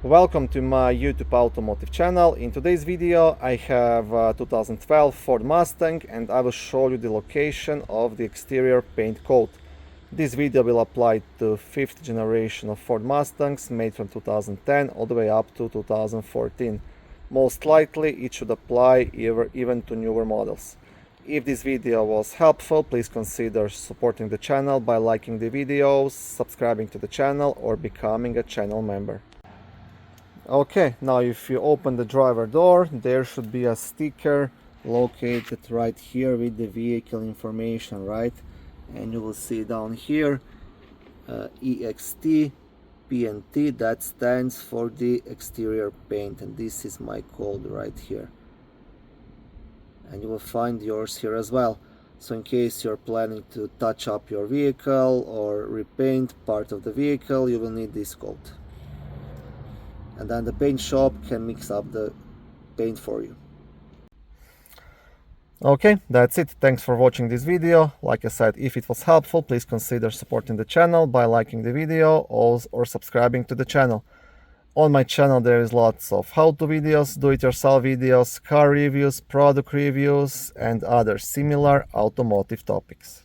Welcome to my YouTube automotive channel. In today's video I have a 2012 Ford Mustang and I will show you the location of the exterior paint coat. This video will apply to 5th generation of Ford Mustangs made from 2010 all the way up to 2014. Most likely it should apply even to newer models. If this video was helpful, please consider supporting the channel by liking the videos, subscribing to the channel or becoming a channel member. Okay, now if you open the driver door, there should be a sticker located right here with the vehicle information, right? And you will see down here EXT PNT, that stands for the exterior paint, and this is my code right here. And you will find yours here as well. So in case you're planning to touch up your vehicle or repaint part of the vehicle, you will need this code. And then the paint shop can mix up the paint for you. Okay, that's it. Thanks for watching this video. Like I said, if it was helpful, please consider supporting the channel by liking the video or subscribing to the channel. On my channel there is lots of how-to videos, do-it-yourself videos, car reviews, product reviews and other similar automotive topics.